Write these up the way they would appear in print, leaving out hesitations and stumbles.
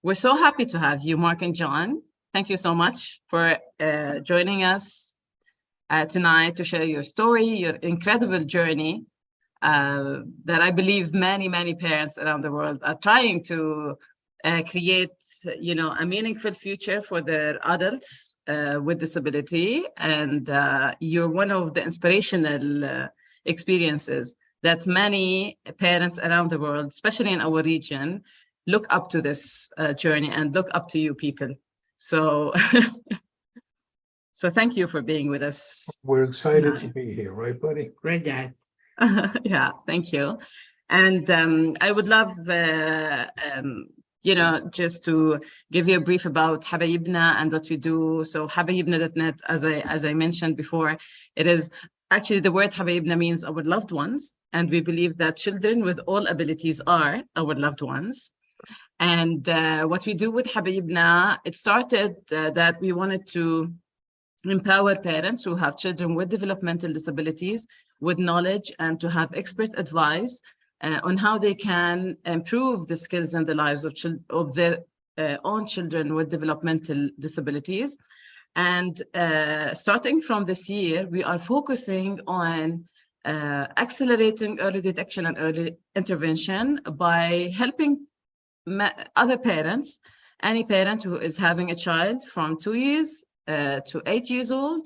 We're so happy to have you, Mark and John. Thank you so much for joining us tonight to share your story, your incredible journey that I believe many, many parents around the world are trying to create, a meaningful future for their adults with disability. And you're one of the inspirational experiences that many parents around the world, especially in our region, look up to this journey and look up to you people. So, so thank you for being with us. We're excited to be here, right, buddy? Great, Dad. Yeah, thank you. And I would love, just to give you a brief about Habayibna and what we do. So habayibna.net, as I mentioned before, it is actually the word Habayibna means our loved ones. And we believe that children with all abilities are our loved ones. And what we do with Habayibna, it started that we wanted to empower parents who have children with developmental disabilities with knowledge and to have expert advice on how they can improve the skills and the lives of their own children with developmental disabilities. And starting from this year, we are focusing on accelerating early detection and early intervention by helping other parents, any parent who is having a child from 2 years to 8 years old,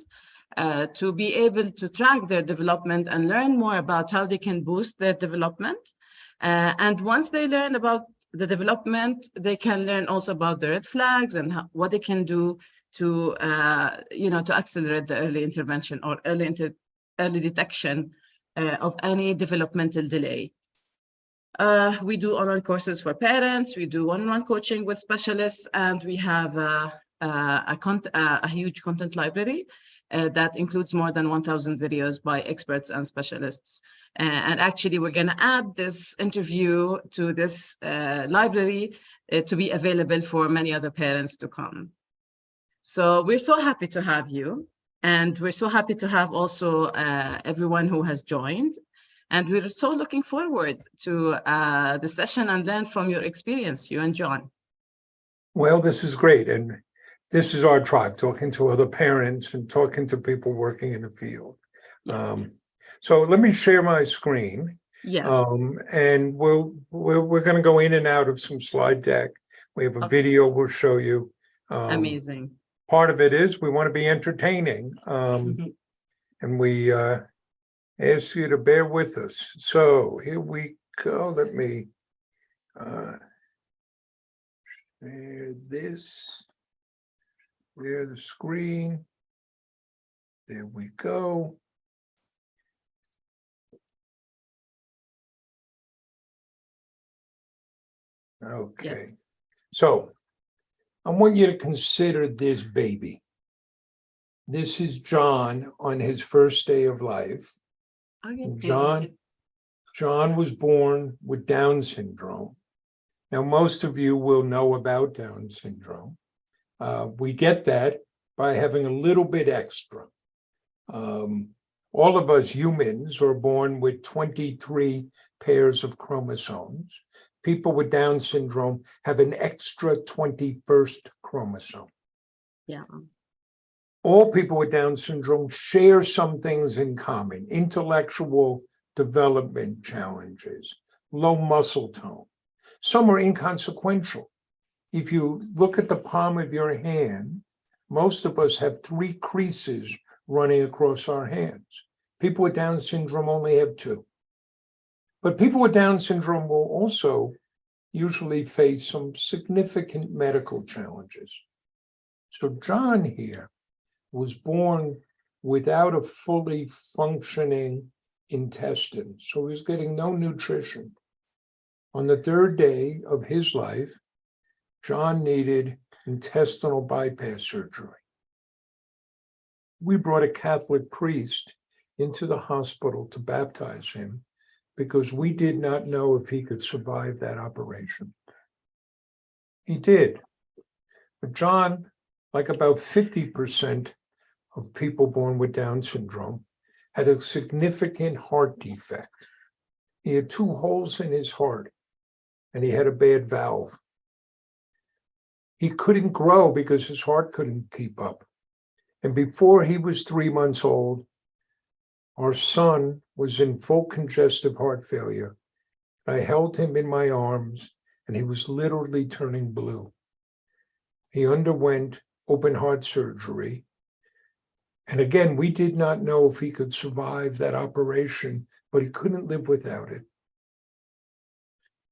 to be able to track their development and learn more about how they can boost their development. And once they learn about the development, they can learn also about the red flags and what they can do to, to accelerate the early intervention or early detection of any developmental delay. We do online courses for parents, we do one-on-one coaching with specialists, and we have a huge content library that includes more than 1,000 videos by experts and specialists. And actually, we're going to add this interview to this library to be available for many other parents to come. So we're so happy to have you. And we're so happy to have also everyone who has joined. And we're so looking forward to the session and learn from your experience, you and John. Well, this is great. And this is our tribe, talking to other parents and talking to people working in the field. Yes. So let me share my screen. Yes. And we're going to go in and out of some slide deck. We have a video we'll show you. Amazing. Part of it is we want to be entertaining. And we ask you to bear with us. So here we go. Let me share this. Share the screen. There we go. Okay. Yes. So I want you to consider this baby. This is John on his first day of life. Okay. John was born with Down syndrome. Now, most of you will know about Down syndrome. We get that by having a little bit extra. All of us humans are born with 23 pairs of chromosomes. People with Down syndrome have an extra 21st chromosome. Yeah. All people with Down syndrome share some things in common: intellectual development challenges, low muscle tone. Some are inconsequential. If you look at the palm of your hand, most of us have 3 creases running across our hands. People with Down syndrome only have 2. But people with Down syndrome will also usually face some significant medical challenges. So John here was born without a fully functioning intestine. So he was getting no nutrition. On the 3rd day of his life, John needed intestinal bypass surgery. We brought a Catholic priest into the hospital to baptize him because we did not know if he could survive that operation. He did. But John, like about 50% of people born with Down syndrome, had a significant heart defect. He had 2 holes in his heart, and he had a bad valve. He couldn't grow because his heart couldn't keep up. And before he was 3 months old, our son was in full congestive heart failure. I held him in my arms, and he was literally turning blue. He underwent open heart surgery. And again, we did not know if he could survive that operation, but he couldn't live without it.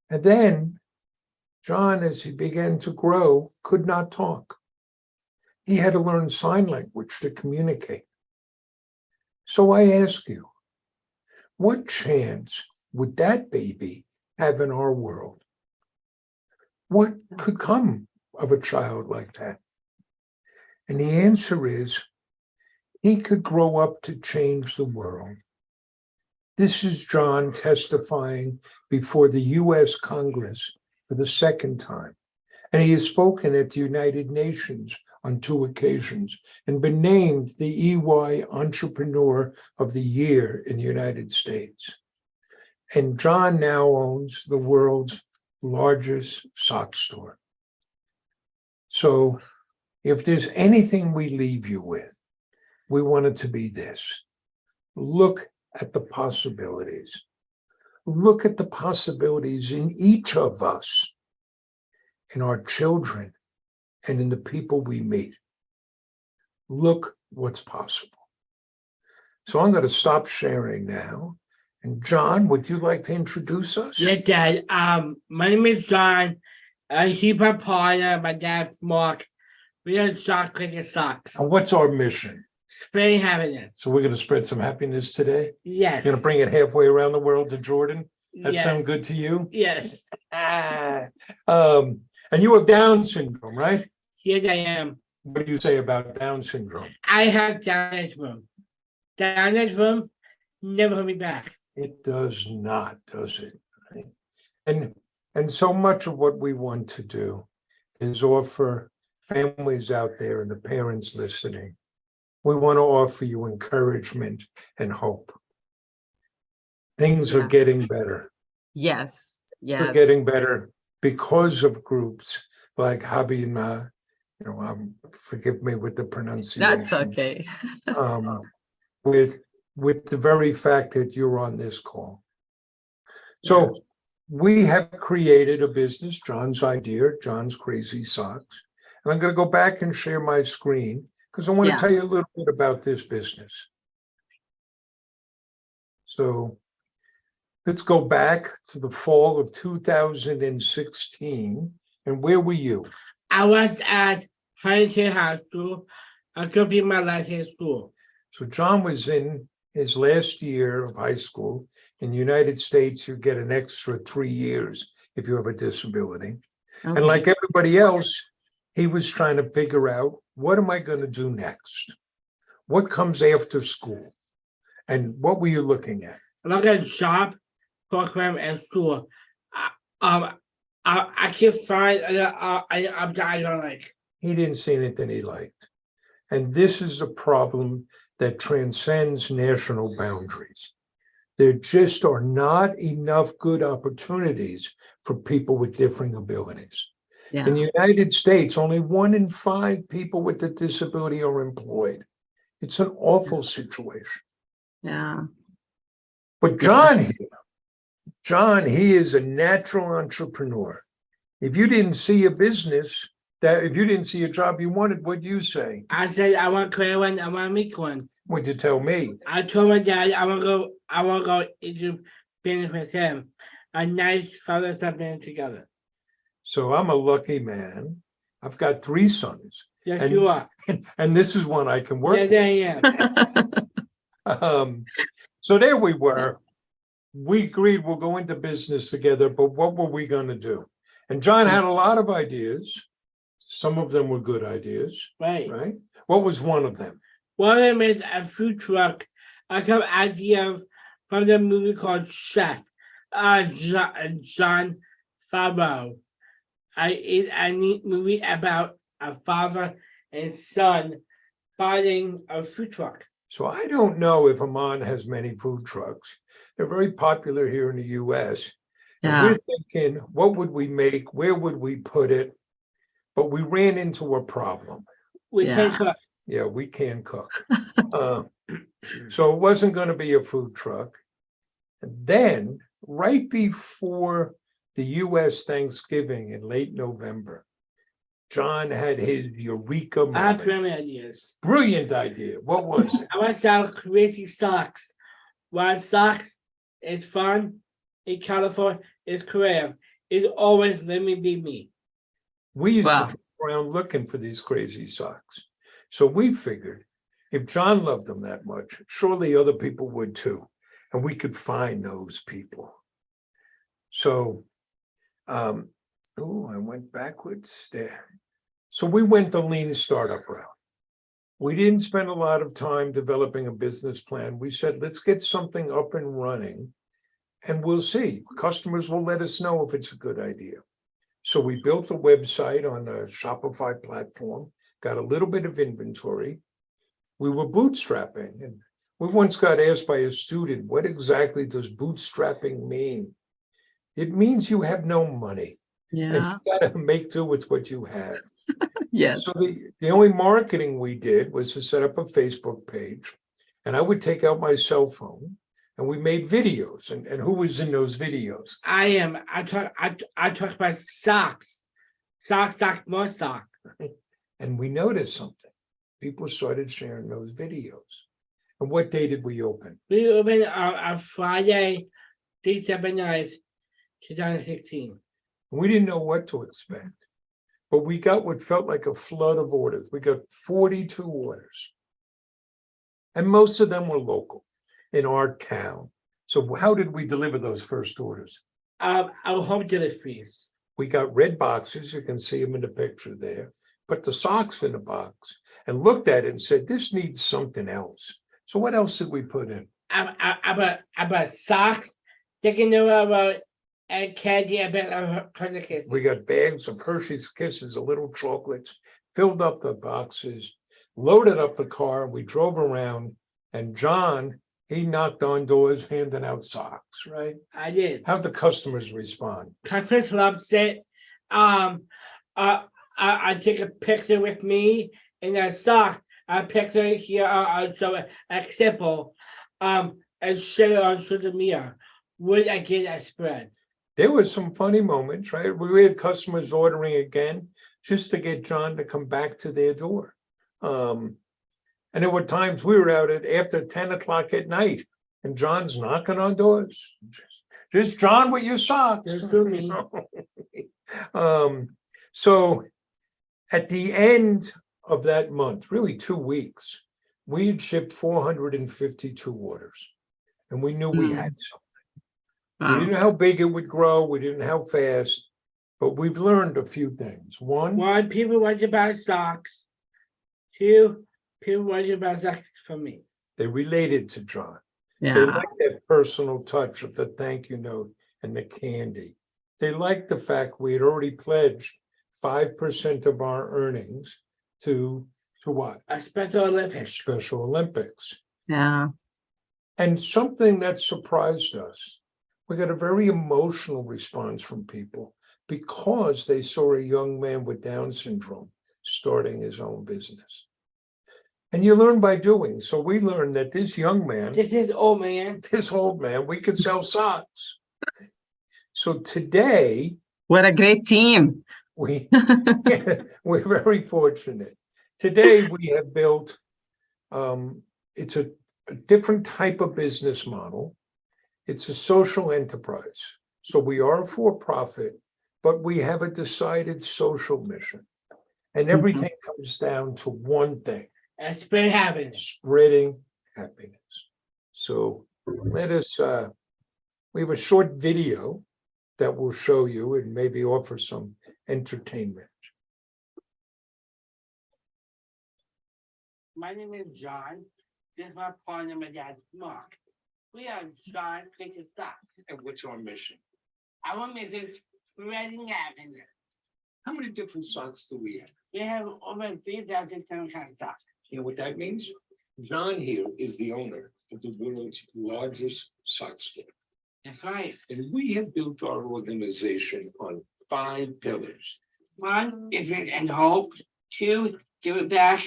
And then John, as he began to grow, could not talk. He had to learn sign language to communicate. So I ask you, what chance would that baby have in our world? What could come of a child like that? And the answer is, he could grow up to change the world. This is John testifying before the U.S. Congress for the second time. And he has spoken at the United Nations on 2 occasions and been named the EY Entrepreneur of the Year in the United States. And John now owns the world's largest sock store. So if there's anything we leave you with, we want it to be this. Look at the possibilities. Look at the possibilities in each of us, in our children, and in the people we meet. Look what's possible. So I'm going to stop sharing now. And John, would you like to introduce us? Yeah, Dad. My name is John. He's my partner. My dad's Mark. We are Sock Cricket Socks. And what's our mission? Spreading happiness. So we're going to spread some happiness today? Yes. You're going to bring it halfway around the world to Jordan? That Yes. sound good to you? Yes. And you have Down syndrome, right? Yes, I am. What do you say about Down syndrome? I have Down syndrome. Down syndrome never hold me back. It does not, does it? Right? And so much of what we want to do is offer families out there and the parents listening. We want to offer you encouragement and hope. Things are Yeah. getting better. Yes, They're yes. getting better because of groups like Habima. Forgive me with the pronunciation. That's okay. With the very fact that you're on this call. So we have created a business, John's idea, John's Crazy Socks. And I'm going to go back and share my screen because I want Yeah. to tell you a little bit about this business. So let's go back to the fall of 2016. And where were you? I was at Huntington High School. I could be my last year of school. So John was in his last year of high school. In the United States, you get an extra 3 years if you have a disability. Okay. And like everybody else, he was trying to figure out, what am I going to do next? What comes after school? And what were you looking at? I look at job program at school. I can find I don't like. He didn't see anything he liked. And this is a problem that transcends national boundaries. There just are not enough good opportunities for people with differing abilities. Yeah. In the United States, only 1 in 5 people with a disability are employed. It's an awful situation. Yeah. But John, he is a natural entrepreneur. If you didn't see a business, if you didn't see a job you wanted, what'd you say? I said I want to create one. I want to make one. What'd you tell me? I told my dad I want to go into business with him. A nice father-son business together. So I'm a lucky man. I've got 3 sons. Yes, And- you are. And this is one I can work Yes, I am. So there we were. We agreed we'll go into business together, but what were we going to do? And John had a lot of ideas. Some of them were good ideas, Right. right? What was one of them? One of them is a food truck. I got an idea from the movie called Chef. John Favreau. It's a neat movie about a father and son starting a food truck. So I don't know if Amman has many food trucks. They're very popular here in the US. And Yeah. we're thinking, what would we make? Where would we put it? but we ran into a problem. We can't Yeah. cook. Yeah, we can cook. Uh, So it wasn't gonna be a food truck. And then, right before the US Thanksgiving in late November, John had his eureka I have moment. plenty ideas. Brilliant idea. What was it? I want to sell crazy socks. Why socks is fun, it's colorful, it's creative. It always let me be me. We used Wow. to drive around looking for these crazy socks. So we figured if John loved them that much, surely other people would too. And we could find those people. So, I went backwards there. So we went the lean startup route. We didn't spend a lot of time developing a business plan. We said, let's get something up and running and we'll see. Customers will let us know if it's a good idea. So we built a website on a Shopify platform, got a little bit of inventory. We were bootstrapping, and we once got asked by a student, what exactly does bootstrapping mean? It means you have no money and Yeah. you gotta make do with what you have. Yes. So the only marketing we did was to set up a Facebook page, and I would take out my cell phone and we made videos. And who was in those videos? I talk about socks. Sock, more sock. And we noticed something. People started sharing those videos. And what day did we open? We opened on Friday, December 9th, 2016. We didn't know what to expect, but we got what felt like a flood of orders. We got 42 orders. And most of them were local in our town. So how did we deliver those first orders? Our home deliveries. We got red boxes, you can see them in the picture there, put the socks in the box and looked at it and said, this needs something else. So what else did we put in? About socks, taking about and candy, about Hershey's. We got bags of Hershey's Kisses, the little chocolates, filled up the boxes, loaded up the car, we drove around, and John, he knocked on doors handing out socks, right? I did. How'd the customers respond? Customers loved it. I take a picture with me in a sock. A picture here, so a simple, and share it on social media. Would I get a spread? There were some funny moments, right? We had customers ordering again just to get John to come back to their door. And there were times we were out at after 10 o'clock at night and John's knocking on doors. Just John with your socks. Just for me. So at the end of that month, really 2 weeks, we had shipped 452 orders and we knew we had something. We Wow. didn't know how big it would grow. We didn't know how fast, but we've learned a few things. One, people want to buy socks. Two, people want to buy socks for me. They related to John. They Yeah. like that personal touch of the thank you note and the candy. They liked the fact we had already pledged 5% of our earnings to what? A Special The Olympics. Special Olympics. Yeah. And something that surprised us, we got a very emotional response from people because they saw a young man with Down syndrome starting his own business. And you learn by doing. So we learned that this young man, This is old man. this old man, we could sell socks. So today, What a great team. we're very fortunate. Today, we have built, it's a different type of business model. It's a social enterprise. So we are a for-profit, but we have a decided social mission. And everything comes down to one thing, And spread happiness. spreading happiness. So let us, we have a short video that will show you and maybe offer some entertainment. My name is John. This is my partner, my dad, Mark. We are John Picture Socks. And what's our mission? Our mission is spreading happiness. How many different socks do we have? We have over 3,000 kinds of socks. You know what that means? John here is the owner of the world's largest sock store. That's right. And we have built our organization on 5 pillars. 1, different and hope. 2, give it back.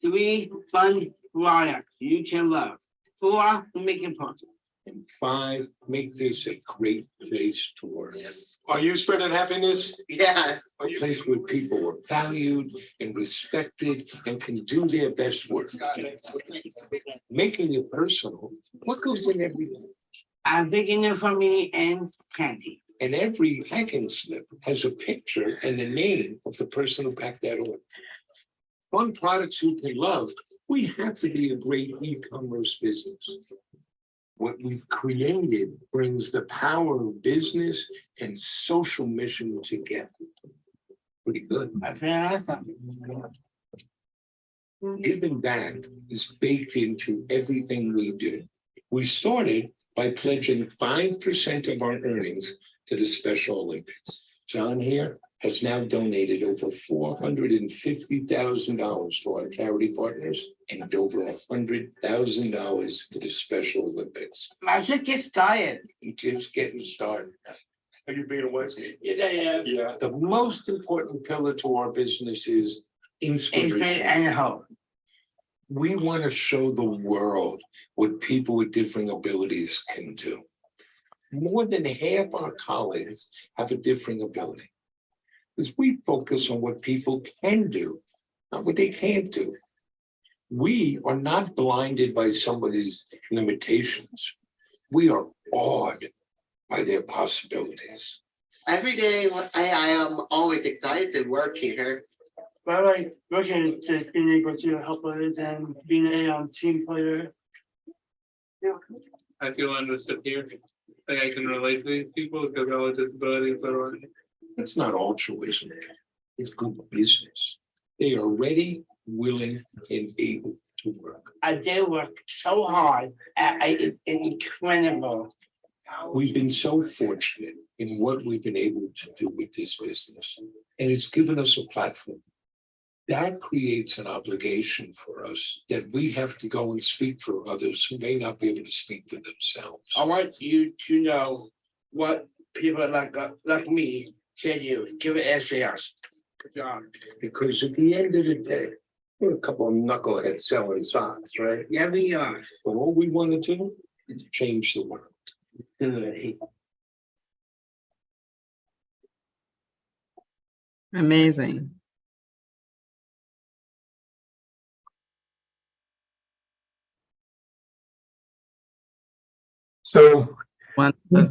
3, fun products you can love. 4, make it possible. And 5, make this a great place to work. Are you spreading happiness? Yeah. A place where people are valued and respected and can do their best work. Making it personal, what goes in everything? I'm picking it for me and candy. And every packing slip has a picture and the name of the person who packed that order. Fun products you can love, we have to be a great e-commerce business. What we've created brings the power of business and social mission together. Pretty good. I feel awesome. Giving back is baked into everything we do. We started by pledging 5% of our earnings to the Special Olympics. John here has now donated over $450,000 to our charity partners and over $100,000 to the Special Olympics. I should get started. He's just getting started. Are you being a West? Yes, I am. Yeah. The most important pillar to our business is Inspiration inspiration. and hope. We want to show the world what people with different abilities can do. More than half our colleagues have a different ability. Because we focus on what people can do, not what they can't do. We are not blinded by somebody's limitations. We are awed by their possibilities. Every day, I am always excited to work here. I like working to being able to help others and being a team player. I feel understood here. Like I can relate to these people because all the disabilities are on. It's not altruism. It's good business. They are ready, willing, and able to work. I did work so hard. It's incredible. We've been so fortunate in what we've been able to do with this business, and it's given us a platform. That creates an obligation for us that we have to go and speak for others who may not be able to speak for themselves. I want you to know what people like me can do. Give it a chance. Good job. Because at the end of the day, we're a couple of knuckleheads selling socks, right? Yeah, we are. But all we want to do is change the world. Good. Amazing. So Wonderful.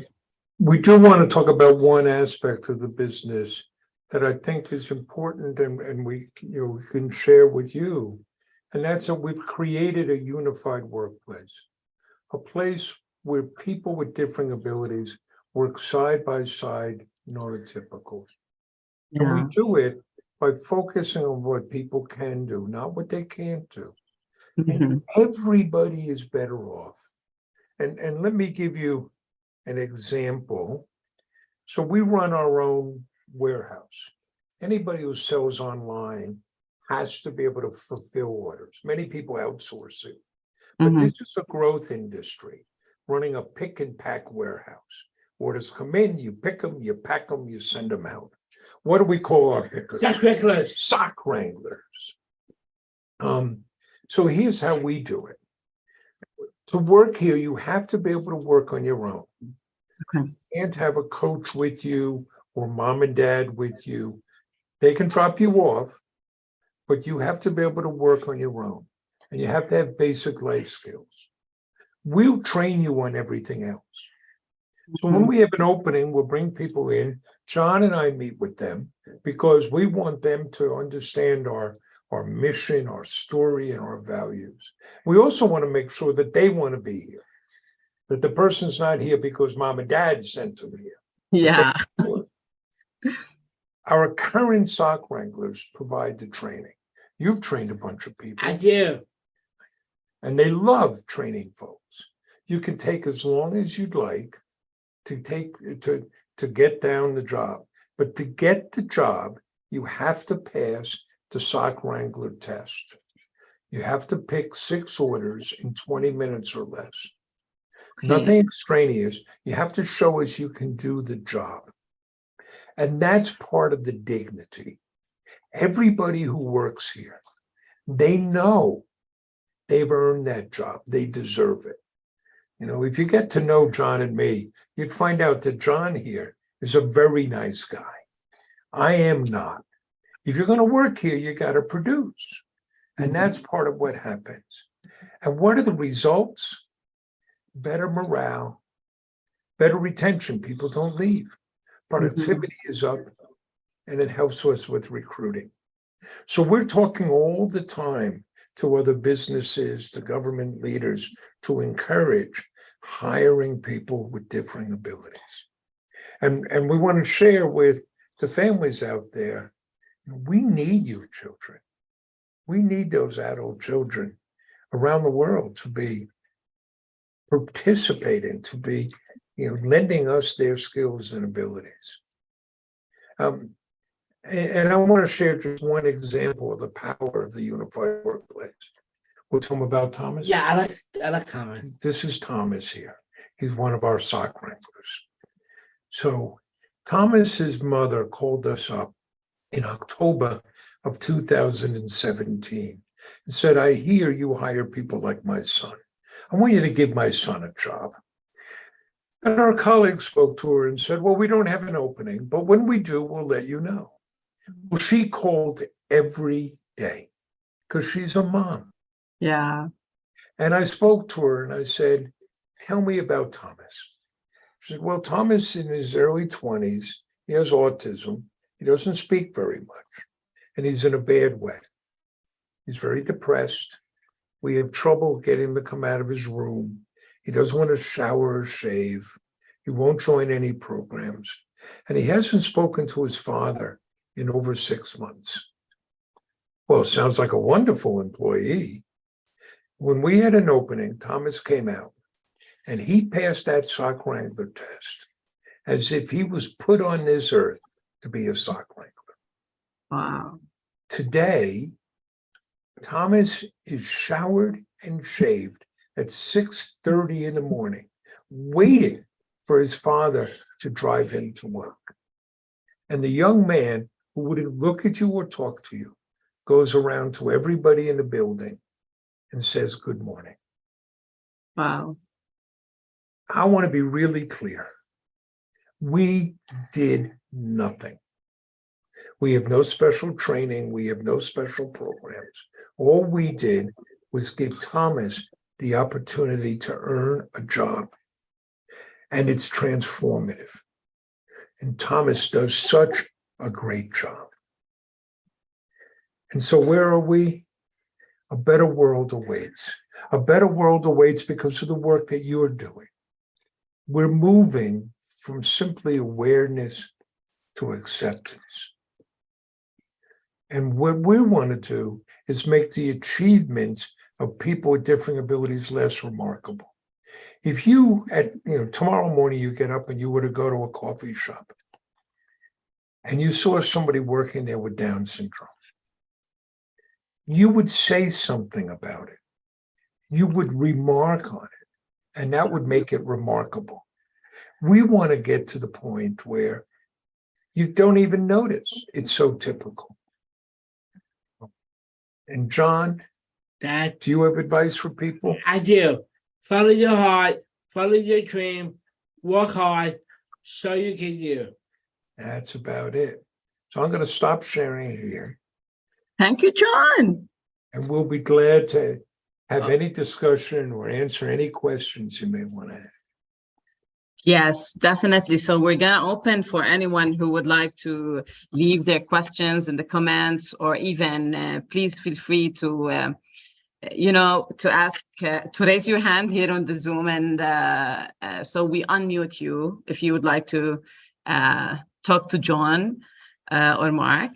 we do want to talk about one aspect of the business that I think is important and we can share with you. And that's that we've created a unified workplace, a place where people with differing abilities work side by side, neurotypicals. And we Yeah. do it by focusing on what people can do, not what they can't do. Mhm. Everybody is better off. And let me give you an example. So we run our own warehouse. Anybody who sells online has to be able to fulfill orders. Many people outsource it. But Mhm. this is a growth industry, running a pick and pack warehouse. Orders come in, you pick them, you pack them, you send them out. What do we call our pickers? That's ridiculous. Sock wranglers. So here's how we do it. To work here, you have to be able to work on your own. Okay. You can't have a coach with you or mom and dad with you. They can drop you off, but you have to be able to work on your own. And you have to have basic life skills. We'll train you on everything else. So when we have an opening, we'll bring people in. John and I meet with them because we want them to understand our mission, our story, and our values. We also want to make sure that they want to be here, that the person's not here because mom and dad sent them here. Yeah. Our current sock wranglers provide the training. You've trained a bunch of people. I do. And they love training folks. You can take as long as you'd like to get down the job. But to get the job, you have to pass the sock wrangler test. You have to pick 6 orders in 20 minutes or less. Okay. Nothing extraneous. You have to show us you can do the job. And that's part of the dignity. Everybody who works here, they know they've earned that job. They deserve it. You know, if you get to know John and me, you'd find out that John here is a very nice guy. I am not. If you're going to work here, you got to produce. And that's part of what happens. And what are the results? Better morale, better retention. People don't leave. Productivity is up, and it helps us with recruiting. So we're talking all the time to other businesses, to government leaders, to encourage hiring people with differing abilities. And we want to share with the families out there, we need you children. We need those adult children around the world to be participating, to be, lending us their skills and abilities. And I want to share just one example of the power of the unified workplace. We'll tell them about Thomas. Yeah, I like Thomas. This is Thomas here. He's one of our sock wranglers. So Thomas's mother called us up in October of 2017 and said, I hear you hire people like my son. I want you to give my son a job. And our colleague spoke to her and said, well, we don't have an opening, but when we do, we'll let you know. Well, she called every day because she's a mom. Yeah. And I spoke to her and I said, tell me about Thomas. She said, well, Thomas in his early 20s, he has autism. He doesn't speak very much. And he's in a bad way. He's very depressed. We have trouble getting him to come out of his room. He doesn't want to shower or shave. He won't join any programs. And he hasn't spoken to his father in over 6 months. Well, sounds like a wonderful employee. When we had an opening, Thomas came out and he passed that sock wrangler test as if he was put on this earth to be a sock wrangler. Wow. Today, Thomas is showered and shaved at 6:30 in the morning, waiting for his father to drive him to work. And the young man who wouldn't look at you or talk to you goes around to everybody in the building and says, good morning. Wow. I want to be really clear. We did nothing. We have no special training. We have no special programs. All we did was give Thomas the opportunity to earn a job. And it's transformative. And Thomas does such a great job. And so where are we? A better world awaits. A better world awaits because of the work that you're doing. We're moving from simply awareness to acceptance. And what we want to do is make the achievements of people with different abilities less remarkable. If you, tomorrow morning you get up and you were to go to a coffee shop and you saw somebody working there with Down syndrome, you would say something about it. You would remark on it, and that would make it remarkable. We want to get to the point where you don't even notice. It's so typical. And John, Dad, do you have advice for people? I do. Follow your heart, follow your dream, work hard, so you can do. That's about it. So I'm going to stop sharing here, Thank you, John. and we'll be glad to have any discussion or answer any questions you may want to have. Yes, definitely. So we're going to open for anyone who would like to leave their questions in the comments, or even please feel free to, to ask, to raise your hand here on the Zoom. And so we unmute you if you would like to talk to John or Mark.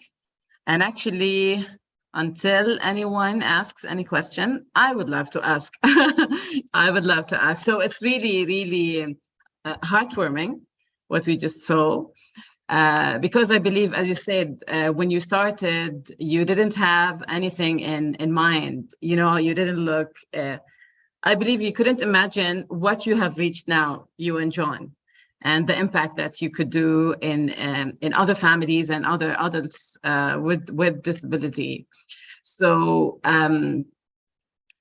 And actually, until anyone asks any question, I would love to ask. I would love to ask. So it's really, really heartwarming what we just saw, because I believe, as you said, when you started, you didn't have anything in mind. You didn't look. I believe you couldn't imagine what you have reached now, you and John. and the impact that you could do in other families and other adults with disability. So and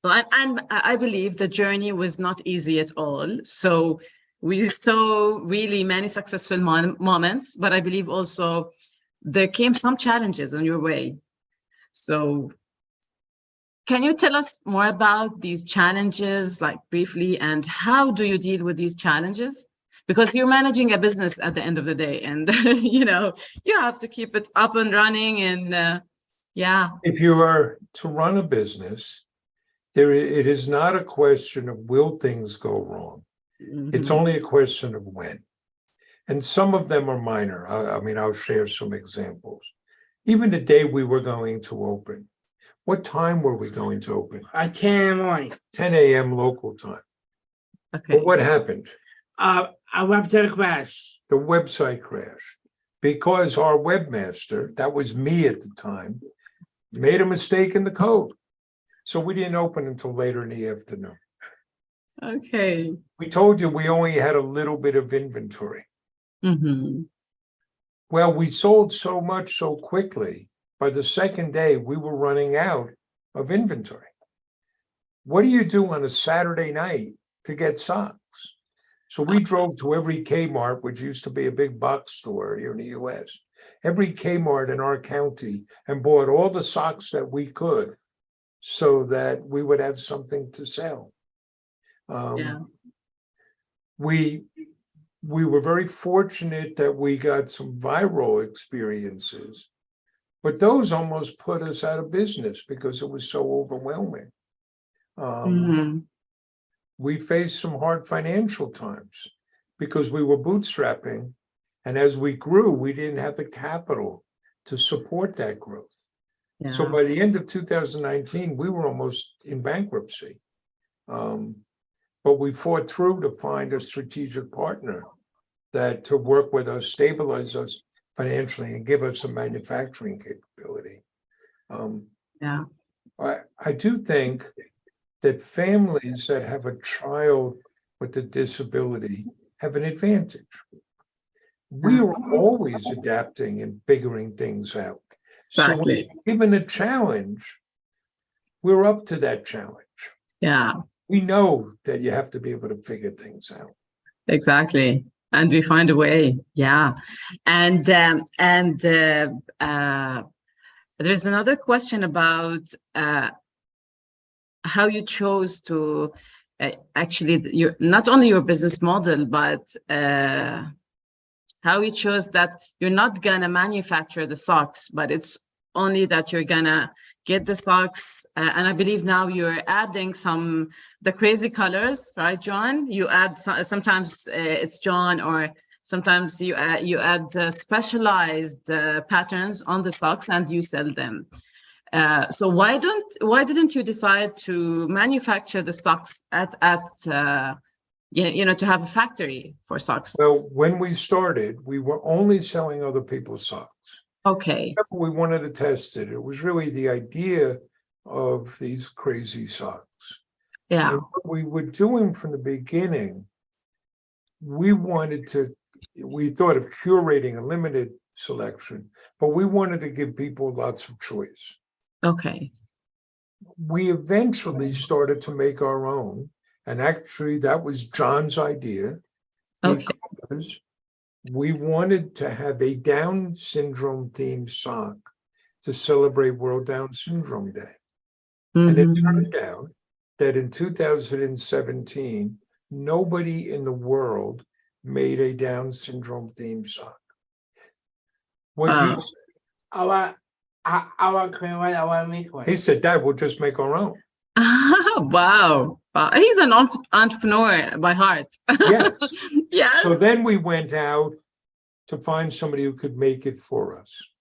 I believe the journey was not easy at all. So we saw really many successful moments, but I believe also there came some challenges on your way. So can you tell us more about these challenges, like briefly, and how do you deal with these challenges? Because you're managing a business at the end of the day, and you know, you have to keep it up and running, and yeah. If you are to run a business, it is not a question of will things go wrong. It's only a question of when. And some of them are minor. I mean, I'll share some examples. Even the day we were going to open, what time were we going to open? At 10 in the morning. 10 a.m. local time. Okay. But what happened? A website crash. The website crashed because our webmaster, that was me at the time, made a mistake in the code. So we didn't open until later in the afternoon. Okay. We told you we only had a little bit of inventory. Mm-hmm. Well, we sold so much so quickly, by the second day, we were running out of inventory. What do you do on a Saturday night to get socks? So we drove to every Kmart, which used to be a big box store here in the US, every Kmart in our county, and bought all the socks that we could so that we would have something to sell. Yeah. We were very fortunate that we got some viral experiences, but those almost put us out of business because it was so overwhelming. Mm-hmm. We faced some hard financial times because we were bootstrapping, and as we grew, we didn't have the capital to support that growth. Yeah. So by the end of 2019, we were almost in bankruptcy. But we fought through to find a strategic partner that to work with us, stabilize us financially, and give us some manufacturing capability. Yeah. I do think that families that have a child with a disability have an advantage. We are always adapting and figuring things out. Exactly. So when given a challenge, we're up to that challenge. Yeah. We know that you have to be able to figure things out. Exactly. And we find a way. Yeah. And there's another question about how you chose to actually not only your business model, but how you chose that you're not gonna manufacture the socks, but it's only that you're gonna get the socks. And I believe now you're adding the crazy colors, right, John? You add sometimes it's John, or sometimes you add specialized patterns on the socks and you sell them. So why didn't you decide to manufacture the socks to have a factory for socks? Well, when we started, we were only selling other people's socks. Okay. We wanted to test it. It was really the idea of these crazy socks. Yeah. And what we were doing from the beginning, we thought of curating a limited selection, but we wanted to give people lots of choice. Okay. We eventually started to make our own. And actually, that was John's idea. Okay. Because we wanted to have a Down syndrome themed sock to celebrate World Down Syndrome Day. Mm-hmm. And it turned out that in 2017, nobody in the world made a Down syndrome themed sock. What he said, Dad, we'll just make our own. Wow. He's an entrepreneur by heart. Yes. Yes. So then we went out to find somebody who could make it for us.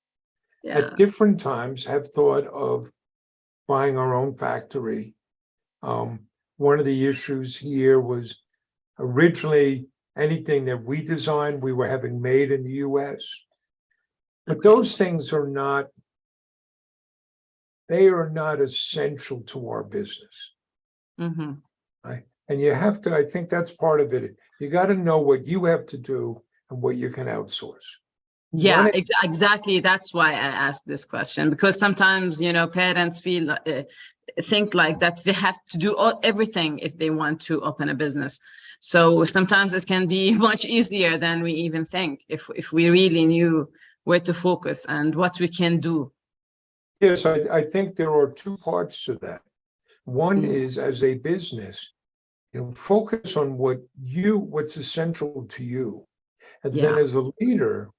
Yeah. At different times, have thought of buying our own factory. One of the issues here was originally anything that we designed, we were having made in the US. But those things are not essential to our business. Mm-hmm. Right? And you have to, I think that's part of it. You got to know what you have to do and what you can outsource. Yeah, One- exactly. That's why I asked this question, because sometimes, parents think like that they have to do everything if they want to open a business. So sometimes it can be much easier than we even think if we really knew where to focus and what we can do. Yes, I think there are two parts to that. One Mm. is as a business, focus on what's essential to you. And then Yeah. as a leader,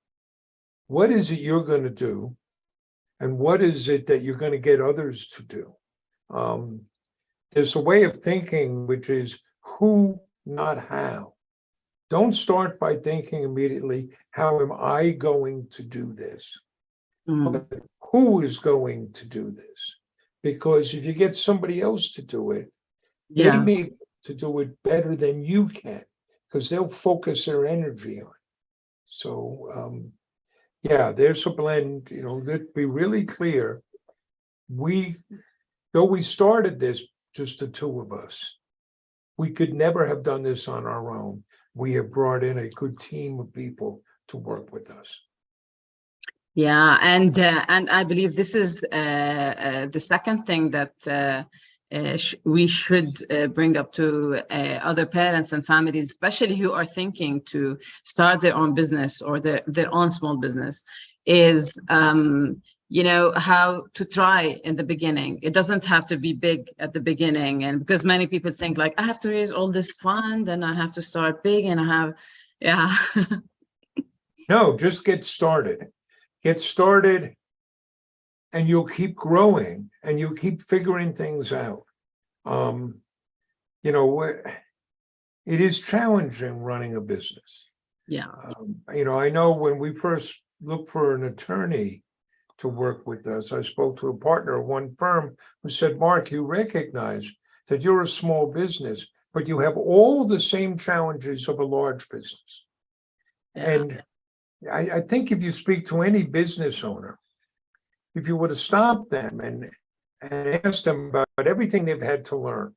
what is it you're going to do? And what is it that you're going to get others to do? There's a way of thinking, which is who, not how. Don't start by thinking immediately, how am I going to do this? Mm. But who is going to do this? Because if you get somebody else to do it, they Yeah. may be able to do it better than you can, because they'll focus their energy on it. So, yeah, there's a blend, let's be really clear. Though we started this, just the two of us, we could never have done this on our own. We have brought in a good team of people to work with us. Yeah, and I believe this is the second thing that we should bring up to other parents and families, especially who are thinking to start their own business or their own small business, is how to try in the beginning. It doesn't have to be big at the beginning, and because many people think like, I have to raise all this fund and I have to start big, and yeah. No, just get started. Get started, and you'll keep growing, and you'll keep figuring things out. It is challenging running a business. Yeah. I know when we first looked for an attorney to work with us, I spoke to a partner of one firm who said, Mark, you recognize that you're a small business, but you have all the same challenges of a large business. Yeah. And I think if you speak to any business owner, if you were to stop them and ask them about everything they've had to learn,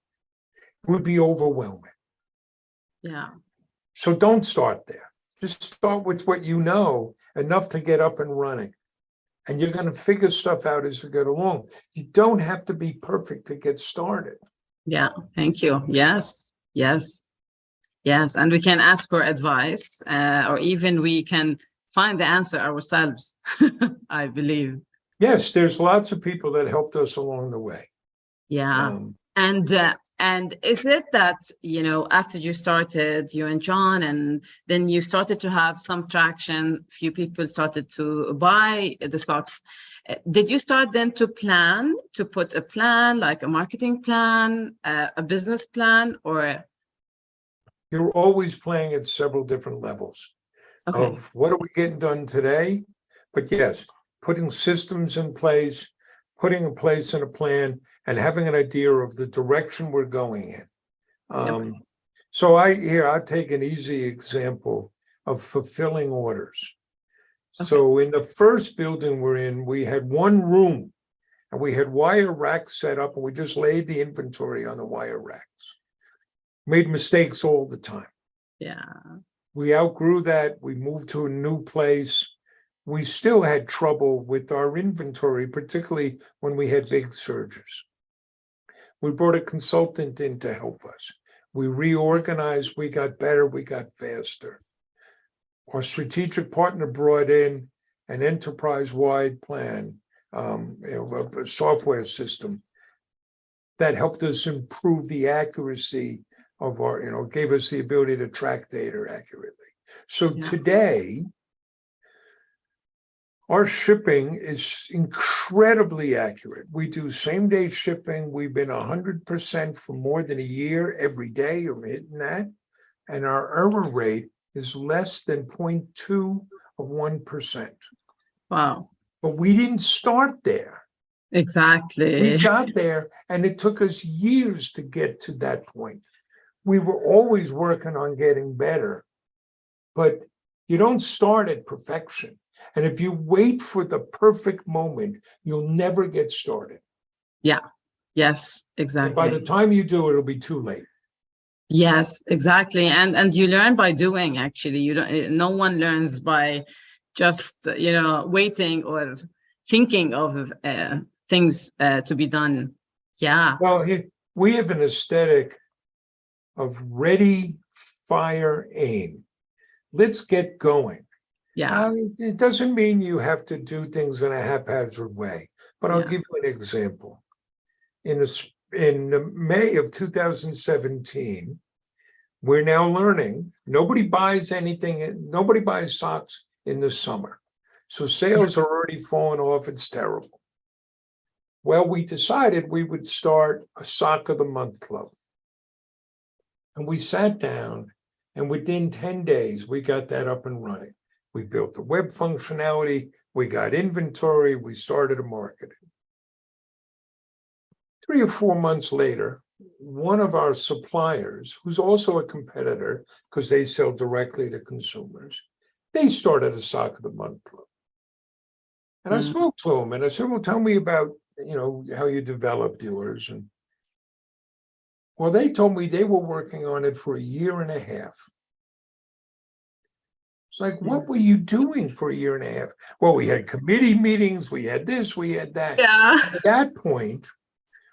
it would be overwhelming. Yeah. So don't start there. Just start with what you know, enough to get up and running. And you're going to figure stuff out as you get along. You don't have to be perfect to get started. Yeah, thank you. Yes. And we can ask for advice, or even we can find the answer ourselves, I believe. Yes, there's lots of people that helped us along the way. Yeah. And is it that, after you started, you and John, and then you started to have some traction, few people started to buy the stocks. Did you start then to put a plan, like a marketing plan, a business plan, or? You're always playing at several different levels of what are we getting done today? But yes, putting systems in place, putting in place in a plan, and having an idea of the direction we're going in. So I'll take an easy example of fulfilling orders. So in the first building we're in, we had one room and we had wire racks set up, and we just laid the inventory on the wire racks. Made mistakes all the time. Yeah. We outgrew that. We moved to a new place. We still had trouble with our inventory, particularly when we had big surges. We brought a consultant in to help us. We reorganized, we got better, we got faster. Our strategic partner brought in an enterprise-wide plan, a software system that helped us improve the accuracy of our, gave us the ability to track data accurately. So today, our shipping is incredibly accurate. We do same-day shipping. We've been 100% for more than a year, every day, or hitting that. And our error rate is less than 0.2 of 1%. Wow. But we didn't start there. Exactly. We got there, and it took us years to get to that point. We were always working on getting better, but you don't start at perfection. And if you wait for the perfect moment, you'll never get started. Yeah. Yes, exactly. And by the time you do, it'll be too late. Yes, exactly. And you learn by doing, actually. You don't, no one learns by just, waiting or thinking of things to be done. Yeah, Well, we have an aesthetic of ready, fire, aim. Let's get going. yeah, It doesn't mean you have to do things in a haphazard way, but I'll Yeah. give you an example. In the May of 2017, we're now learning, nobody buys socks in the summer. So sales are already falling off, it's terrible. Well, we decided we would start a Sock of the Month club. And we sat down, and within 10 days, we got that up and running. We built the web functionality, we got inventory, we started a marketing. 3 or 4 months later, one of our suppliers, who's also a competitor because they sell directly to consumers, they started a Sock of the Month club. And I Mm. spoke to him and I said, well, tell me about, how you developed yours. And well, they told me they were working on it for a year and a half. It's like, what were you doing for a year and a half? Well, we had committee meetings, we had this, we had that. yeah, At that point,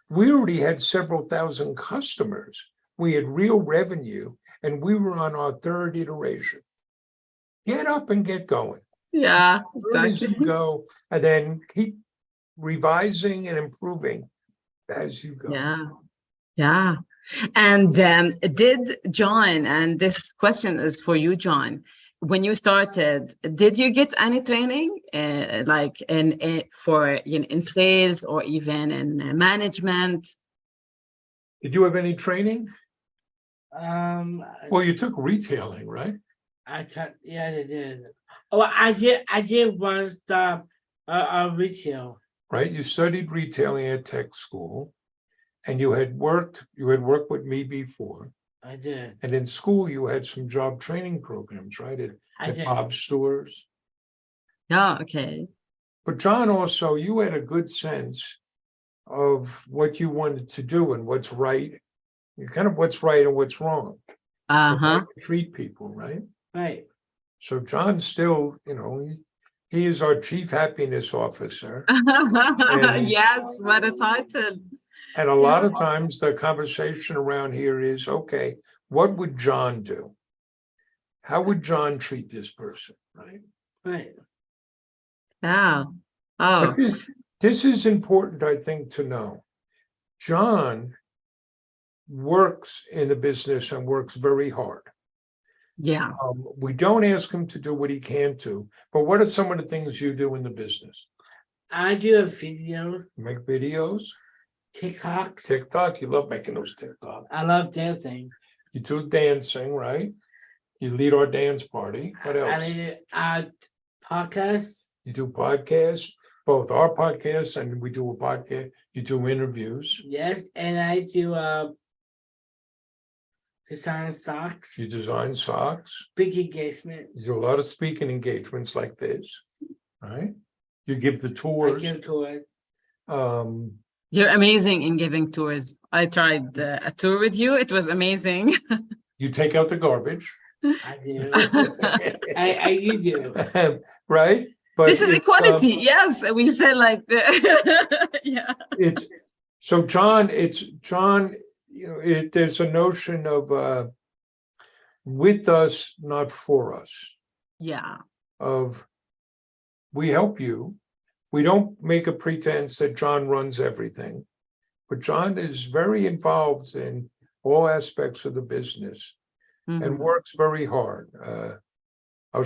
we already had several thousand customers. We had real revenue, and we were on our third iteration. Get up and get going. yeah, Learn as exactly. you go, and then keep revising and improving as you go. Yeah, yeah. And did John, and this question is for you, John, when you started, did you get any training like in sales or even in management? Did you have any training? Um, Well, you took retailing, right? yeah, I did. Oh, I did one stop retail. Right? You studied retailing at tech school, and you had worked with me before. I did. And in school, you had some job training programs, right? I At did. Bob's stores. Yeah, okay. But John, also, you had a good sense of what you wanted to do and what's right, kind of what's right and what's wrong. and how Uh-huh. to treat people, right? Right. So John still, he is our chief happiness officer. Yes, what a title. And a lot of times the conversation around here is, okay, what would John do? How would John treat this person, right? Right. Yeah. But Oh, this is important, I think, to know. John works in the business and works very hard. yeah. We don't ask him to do what he can't do, but what are some of the things you do in the business? I do a video, You make videos, TikTok. TikTok, you love making those TikTok. I love dancing. You do dancing, right? You lead our dance party. What I else? did podcast. You do podcasts, both our podcasts and we do a podcast. You do interviews. Yes, and I do design socks. You design socks. Big engagement. You do a lot of speaking engagements like this, right? You give the I tours. give to it. Um, You're amazing in giving tours. I tried a tour with you. It was amazing. you take out the garbage. I do. You do. Right? But This is it's, equality. Yes, we said like yeah. It's so John, there's a notion of with us, not for us, Yeah. of we help you. We don't make a pretense that John runs everything, but John is very involved in all aspects of the business and Mhm. works very hard. I'll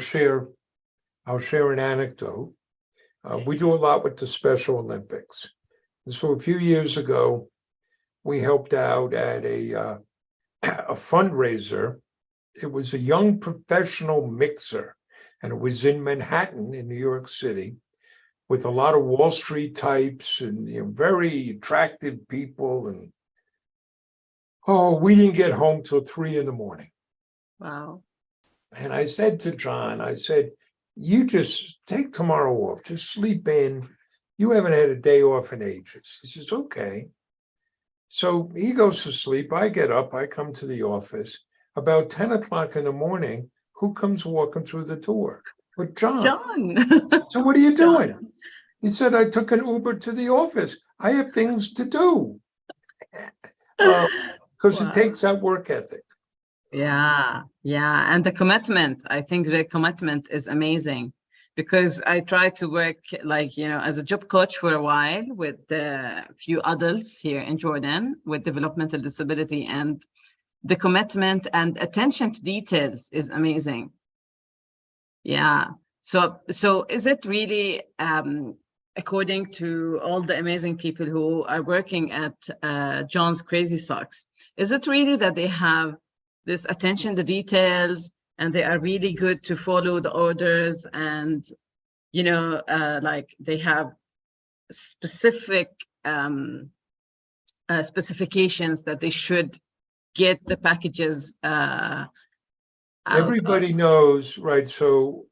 share an anecdote. We do a lot with the Special Olympics. And so a few years ago, we helped out at a fundraiser. It was a young professional mixer, and it was in Manhattan in New York City with a lot of Wall Street types and very attractive people. And we didn't get home till 3 a.m. Wow. And I said to John, I said, you just take tomorrow off, just sleep in. You haven't had a day off in ages. He says, okay. So he goes to sleep. I get up. I come to the office. About 10 o'clock in the morning, who comes walking through the door? But John. John. So what are you John. doing? He said, I took an Uber to the office. I have things to do. Because Wow. it takes that work ethic. Yeah, and the commitment. I think the commitment is amazing, because I tried to work like, as a job coach for a while with a few adults here in Jordan with developmental disability, and the commitment and attention to details is amazing. Yeah. So is it really, according to all the amazing people who are working at John's Crazy Socks, is it really that they have this attention to details and they are really good to follow the orders, and like they have specific specifications that they should get the packages out Everybody of? knows, right? So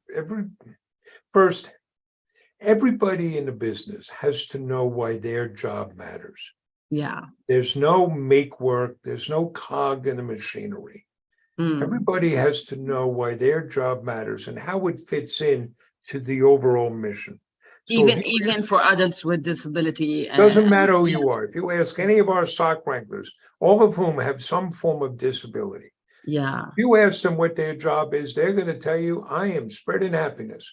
everybody in the business has to know why their job matters. Yeah. There's no make work, there's no cog in the machinery. Mm. Everybody has to know why their job matters and how it fits in to the overall mission. So Even for adults with disability. doesn't matter who yeah. you are. If you ask any of our sock wranglers, all of whom have some form of disability, Yeah. if you ask them what their job is, they're going to tell you, I am spreading happiness.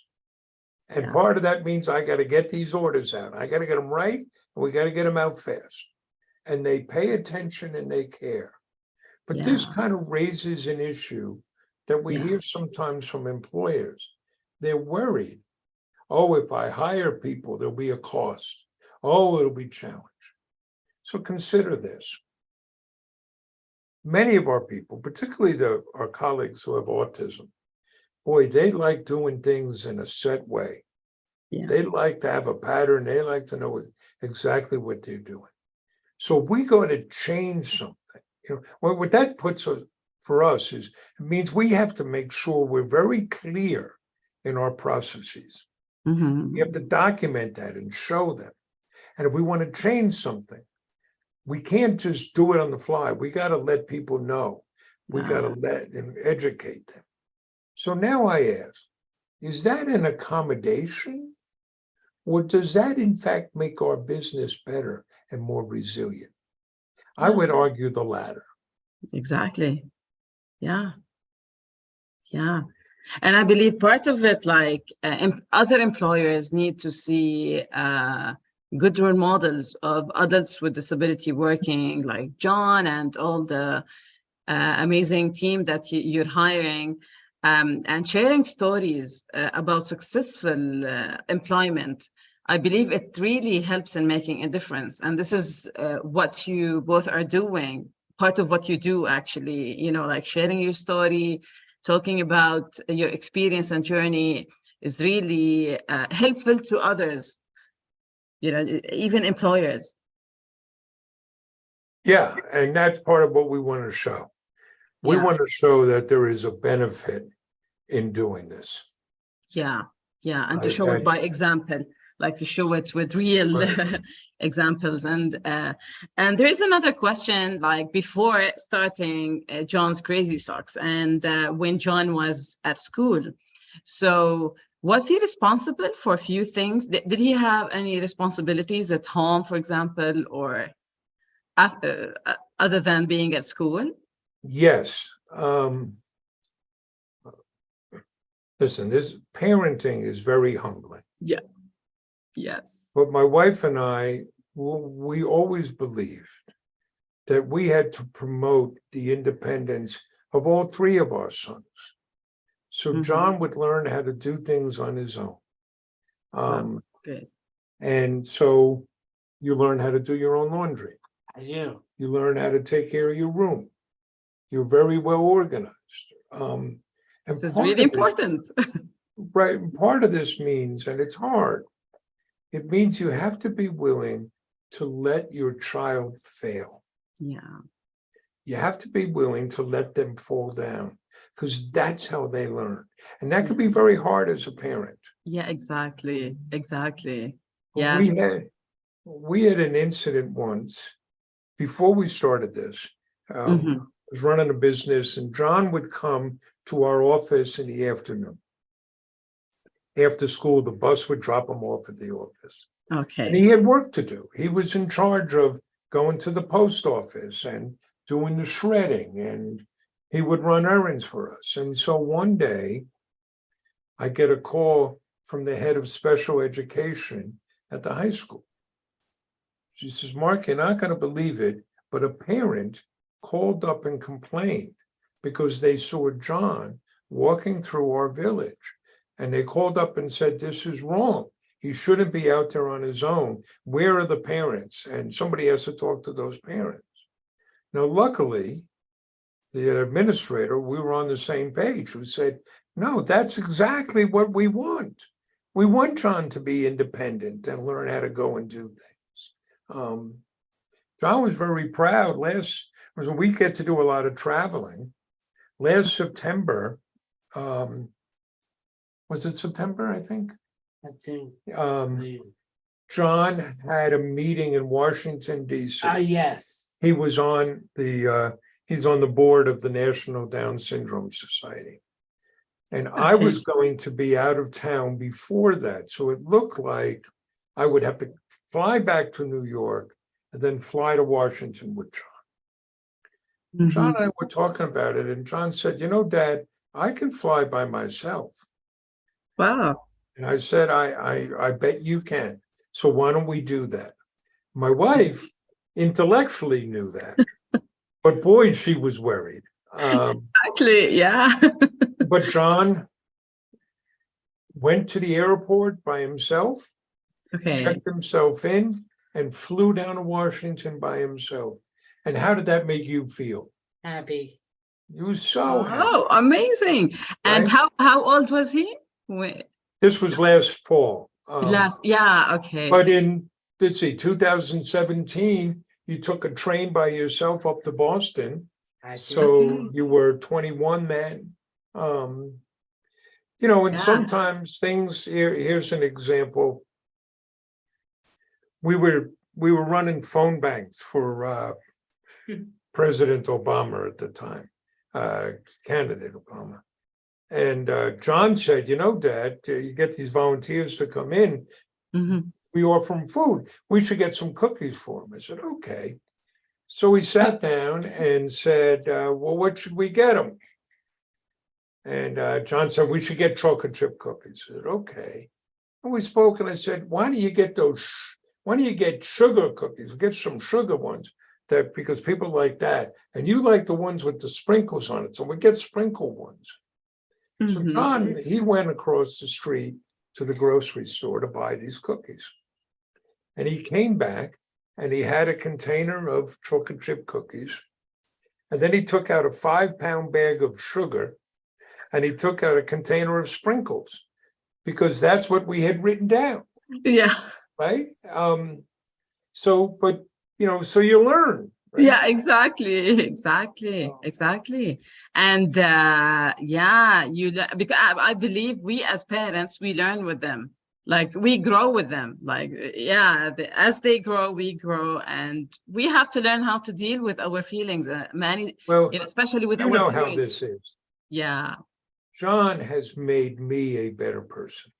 And Yeah. part of that means I got to get these orders out. I got to get them right, and we got to get them out fast. And they pay attention and they care. But this Yeah. kind of raises an issue that we Yeah. hear sometimes from employers. They're worried. Oh, if I hire people, there'll be a cost. Oh, it'll be challenged. So consider this. Many of our people, particularly our colleagues who have autism, boy, they like doing things in a set way. Yeah. They like to have a pattern. They like to know exactly what they're doing. So we got to change something. What that puts for us is, it means we have to make sure we're very clear in our processes. Mhm. We have to document that and show them. And if we want to change something, we can't just do it on the fly. We got to let people know. We got to let and educate them. So now I ask, is that an accommodation? Or does that in fact make our business better and more resilient? I would argue the latter. Exactly. Yeah. Yeah. And I believe part of it, like other employers need to see good role models of adults with disability working, like John and all the amazing team that you're hiring, and sharing stories about successful employment. I believe it really helps in making a difference. And this is what you both are doing. Part of what you do, actually, like sharing your story, talking about your experience and journey is really helpful to others, even employers. Yeah, and that's part of what we want to show. We Yeah. want to show that there is a benefit in doing this. Yeah, and to show it Okay. by example, like to show it with real Right. examples. And there is another question, like before starting John's Crazy Socks, and when John was at school, so was he responsible for a few things? Did he have any responsibilities at home, for example, or other than being at school? Yes. Listen, this parenting is very humbling. Yes. But my wife and I, we always believed that we had to promote the independence of all three of our sons. So Mhm. John would learn how to do things on his own. Good. And so you learn how to do your own laundry. I do. You learn how to take care of your room. You're very well organized. And This is part really of this- important. Right. Part of this means, and it's hard, it means you have to be willing to let your child fail. Yeah. You have to be willing to let them fall down, because that's how they learn. And that can be very hard as a parent. Yeah, exactly. But Yes. we had an incident once before we started this, Mhm. I was running a business, and John would come to our office in the afternoon. After school, the bus would drop him off at the office. And Okay. he had work to do. He was in charge of going to the post office and doing the shredding, and he would run errands for us. And so one day, I get a call from the head of special education at the high school. She says, Mark, you're not going to believe it, but a parent called up and complained because they saw John walking through our village. And they called up and said, this is wrong. He shouldn't be out there on his own. Where are the parents? And somebody has to talk to those parents. Now, luckily, the administrator, we were on the same page, who said, no, that's exactly what we want. We want John to be independent and learn how to go and do things. John was very proud. We get to do a lot of traveling. Last September, was it September, I think? I think. John had a meeting in Washington, D.C. Yes. He was on he's on the board of the National Down Syndrome Society. And I Okay. was going to be out of town before that. So it looked like I would have to fly back to New York and then fly to Washington with John. John Mhm. and I were talking about it, and John said, Dad, I can fly by myself. Wow. And I said, I bet you can. So why don't we do that? My wife intellectually knew that, but boy, she was worried. Exactly. Yeah. But John went to the airport by himself, Okay. checked himself in, and flew down to Washington by himself. And how did that make you feel? Happy. You were so happy. Oh, amazing. And Right? how old was he? Wait, This was last fall. yeah, okay. But in, let's see, 2017, you took a train by yourself up to Boston. I think. So you were 21 then. And Yeah. sometimes things, here's an example. We were running phone banks for President Obama at the time, candidate Obama. And John said, Dad, you get these volunteers to come in, Mhm. we offer them food. We should get some cookies for them. I said, okay. So we sat down and said, well, what should we get them? And John said, we should get chocolate chip cookies. I said, okay. And we spoke, and I said, why don't you get sugar cookies? Get some sugar ones, because people like that. And you like the ones with the sprinkles on it. So we get sprinkle ones. So Mhm. John, he went across the street to the grocery store to buy these cookies. And he came back and he had a container of chocolate chip cookies. And then he took out a 5-pound bag of sugar, and he took out a container of sprinkles, because that's what we had written down, Yeah. right? So you learn. Right? Yeah, exactly. And because I believe we as parents, we learn with them. Like we grow with them. Like, as they grow, we grow, and we have to learn how to deal with our feelings. Well, especially with you our know how feelings. this is. Yeah, John has made me a better person.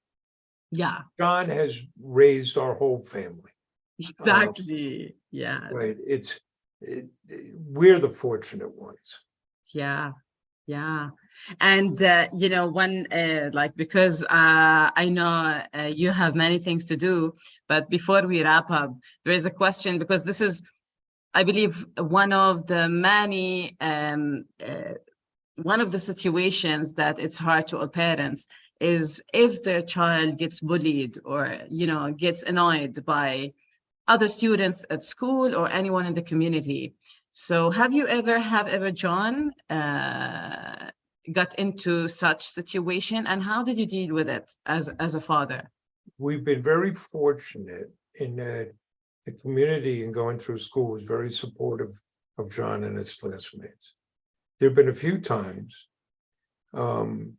yeah, John has raised our whole family. exactly. Yeah, Right. We're the fortunate ones. yeah. And because I know you have many things to do, but before we wrap up, there is a question, because this is, I believe, one of the many one of the situations that it's hard to all parents is if their child gets bullied or gets annoyed by other students at school or anyone in the community. So have ever, John, got into such situation, and how did you deal with it as a father? We've been very fortunate in that the community in going through school was very supportive of John and his classmates. There have been a few times, and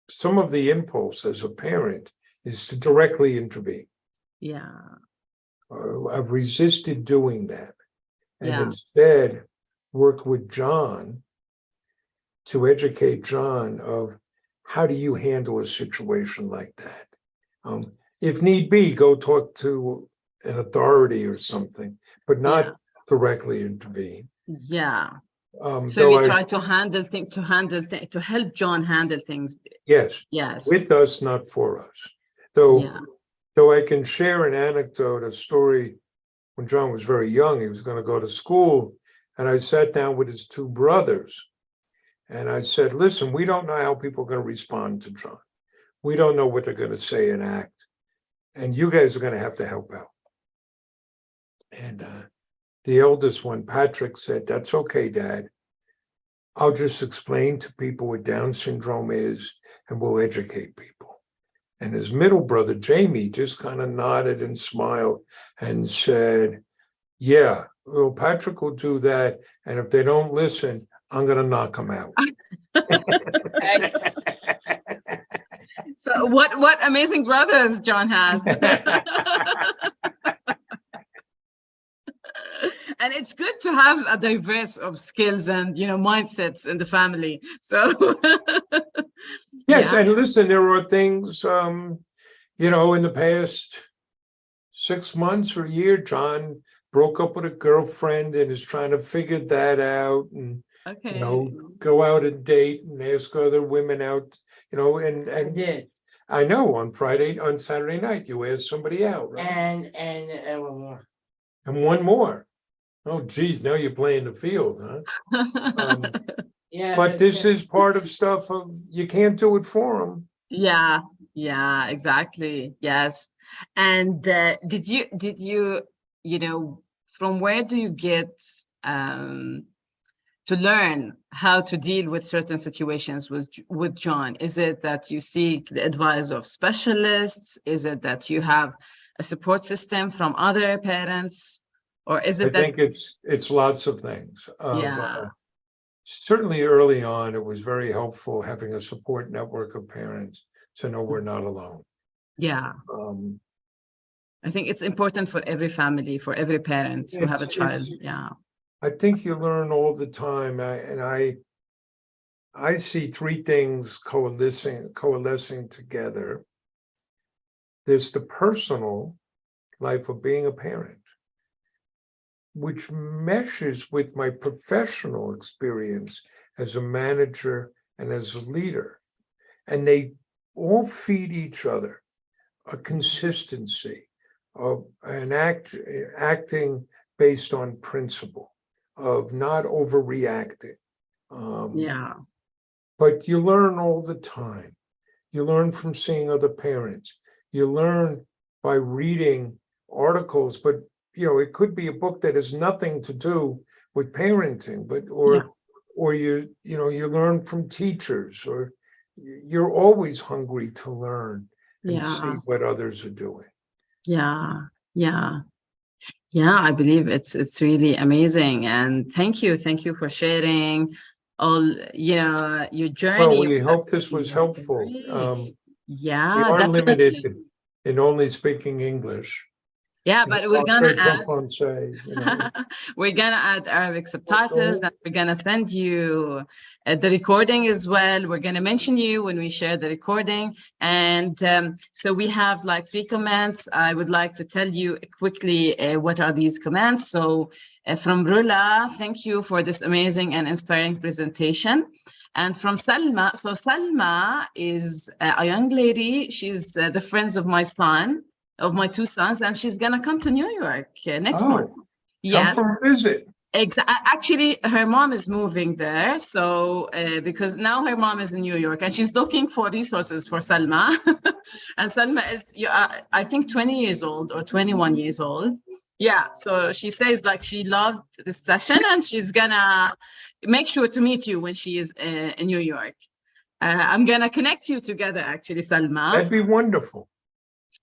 some of the impulse as a parent is to directly intervene. Yeah. I've resisted doing that. And Yeah. instead work with John to educate John of how do you handle a situation like that? If need be, go talk to an authority or something, but not Yeah. directly intervene. Yeah. So Though we I, try to to help John handle things. yes, Yes. with us, not for us. Though, Yeah. though I can share an anecdote, a story. When John was very young, he was going to go to school, and I sat down with his two brothers, and I said, "Listen, we don't know how people are going to respond to John. We don't know what they're going to say and act, and you guys are going to have to help out." And the eldest one, Patrick, said, "That's okay, Dad. I'll just explain to people what Down syndrome is, and we'll educate people." And his middle brother, Jamie, just kind of nodded and smiled and said, "Yeah, well, Patrick will do that. And if they don't listen, I'm going to knock them out." So what amazing brothers John has. And it's good to have a diverse of skills and mindsets in the family. So Yes, yeah. and listen, there are things, in the past 6 months or a year, John broke up with a girlfriend and is trying to figure that out, and Okay. go out and date and ask other women out, I and did. I know on Saturday night, you asked somebody out, right? And one more. And one more. Oh, geez, now you're playing the field, huh? Yeah. But this is part of stuff of, you can't do it for them. Yeah, exactly. Yes. And did you from where do you get to learn how to deal with certain situations with John? Is it that you seek the advice of specialists? Is it that you have a support system from other parents? Or is I it that think it's lots of things. Yeah. Certainly early on, it was very helpful having a support network of parents to know we're not alone. Yeah, Um, I think it's important for every family, for every parent who have a It's- child. it's- Yeah. I think you learn all the time, I see three things coalescing together. There's the personal life of being a parent, which meshes with my professional experience as a manager and as a leader. And they all feed each other, a consistency of acting based on principle, of not overreacting. Yeah. But you learn all the time. You learn from seeing other parents. You learn by reading articles, but it could be a book that has nothing to do with parenting, but or you learn from teachers, or you're always hungry to learn and see Yeah. what others are doing. Yeah. I believe it's really amazing, and thank you for sharing all your journey. Well, we hope this was helpful. We Yeah, are limited definitely. in only speaking English. Yeah, but we're gonna add we're gonna add Arabic subtitles, and we're gonna send you the recording as well. We're gonna mention you when we share the recording. And so we have like 3 comments. I would like to tell you quickly what are these comments. So from Rula, thank you for this amazing and inspiring presentation. And from Salma, so Salma is a young lady. She's the friends of my son, of my 2 sons, and she's gonna come to New York next month. Yes, come for a visit. Actually, her mom is moving there, so because now her mom is in New York, and she's looking for resources for Salma. And Salma is, I think, 20 years old or 21 years old. Yeah, so she says like she loved this session, and she's gonna make sure to meet you when she is in New York. I'm gonna connect you together, actually, Salma. That'd be wonderful.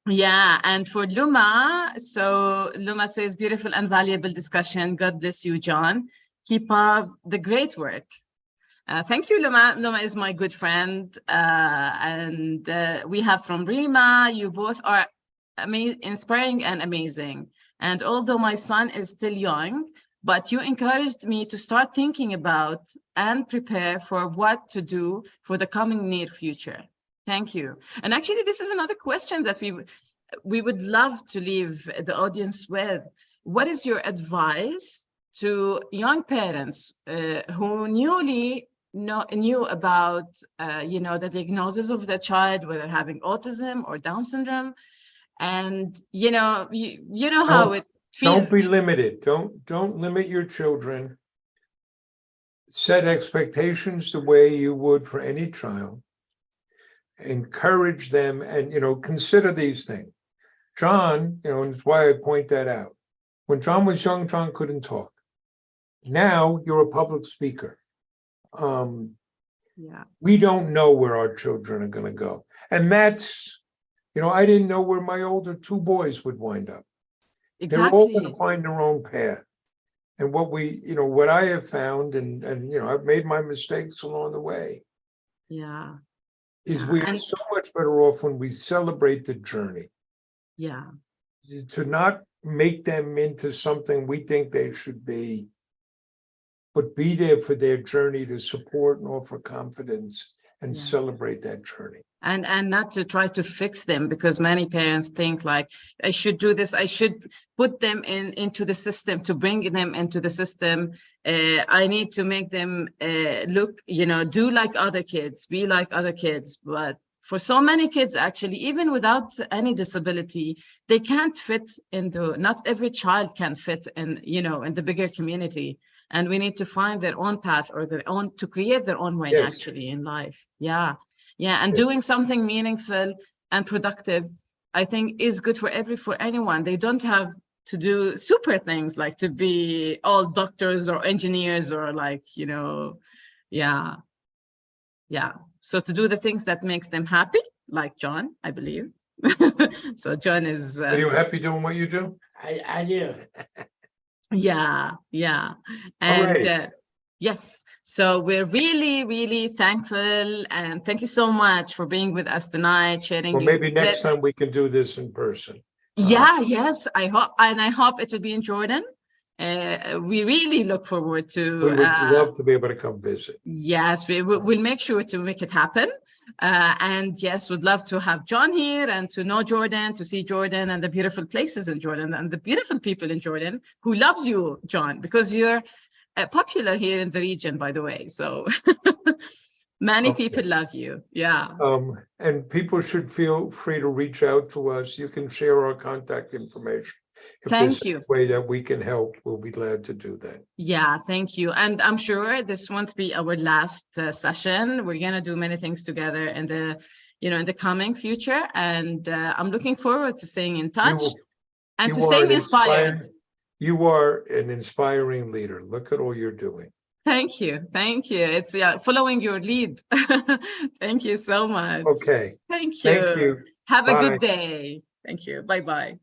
Yeah, and for Luma, so Luma says, beautiful and valuable discussion. God bless you, John. Keep up the great work. Thank you, Luma. Luma is my good friend. And we have from Rima, you both are inspiring and amazing. And although my son is still young, but you encouraged me to start thinking about and prepare for what to do for the coming near future. Thank you. And actually, this is another question that we would love to leave the audience with. What is your advice to young parents who newly knew about the diagnosis of the child, whether having autism or Down syndrome, and you know how it feels. Don't be limited. Don't limit your children. Set expectations the way you would for any child. Encourage them, and consider these things. John, and it's why I point that out. When John was young, John couldn't talk. Now you're a public speaker. Yeah. We don't know where our children are going to go. And that's, I didn't know where my older two boys would wind up. They're all going to Exactly. find their own path. And what I have found, and I've made my mistakes along the way, Yeah. is Yeah, we are and- so much better off when we celebrate the journey. Yeah. To not make them into something we think they should be, but be there for their journey to support and offer confidence and Yeah. celebrate that journey. And not to try to fix them, because many parents think like, I should do this, I should put them into the system, to bring them into the system. I need to make them look, do like other kids, be like other kids. But for so many kids, actually, even without any disability, they can't fit into, not every child can fit in, in the bigger community. And we need to find their own path, or to create their own way, Yes. actually, in life. Yeah. Yeah. And Yes. doing something meaningful and productive, I think, is good for anyone. They don't have to do super things like to be all doctors or engineers or yeah. So to do the things that makes them happy, like John, I believe. So John is, Are you happy doing what you do? I do. yeah. And right. yes, so we're really, really thankful, and thank you so much for being with us tonight, sharing. Well, maybe next time we can do this in person. Yes, I hope it will be in Jordan. We really look forward to. We would love to be able to come visit. Yes, we'll make sure to make it happen. And yes, we'd love to have John here and to know Jordan, to see Jordan and the beautiful places in Jordan and the beautiful people in Jordan who loves you, John, because you're popular here in the region, by the way. So many Okay. people love you. Yeah. And people should feel free to reach out to us. You can share our contact information. If Thank there's you. any way that we can help, we'll be glad to do that. Yeah, thank you. And I'm sure this won't be our last session. We're going to do many things together in the coming future. And I'm looking forward to staying in touch and you to are staying an inspired. You are an inspiring leader. Look at all you're doing. Thank you. It's following your lead. Thank you so much. Okay. Thank you. Thank you. Have a Bye. good day. Thank you. Bye-bye.